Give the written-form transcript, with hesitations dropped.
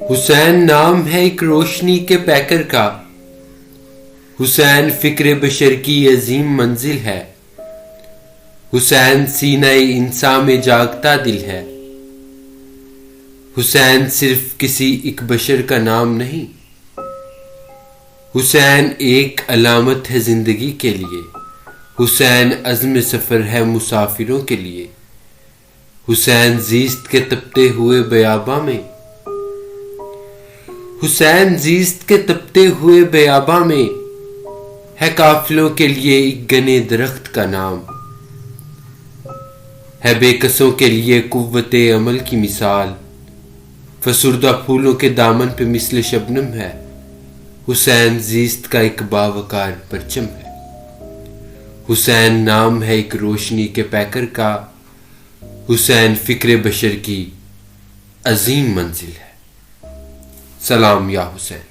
حسین نام ہے ایک روشنی کے پیکر کا، حسین فکر بشر کی عظیم منزل ہے، حسین سینہ انسان میں جاگتا دل ہے، حسین صرف کسی ایک بشر کا نام نہیں، حسین ایک علامت ہے زندگی کے لیے، حسین عزم سفر ہے مسافروں کے لیے، حسین زیست کے تپتے ہوئے بیاباں میں، حسین زیست کے تپتے ہوئے بیاباں میں ہے قافلوں کے لیے ایک گنے درخت کا نام، ہے بے کسوں کے لیے قوت عمل کی مثال، فسردہ پھولوں کے دامن پہ مثل شبنم ہے، حسین زیست کا ایک باوقار پرچم ہے، حسین نام ہے ایک روشنی کے پیکر کا، حسین فکر بشر کی عظیم منزل ہے۔ سلام یا حسین۔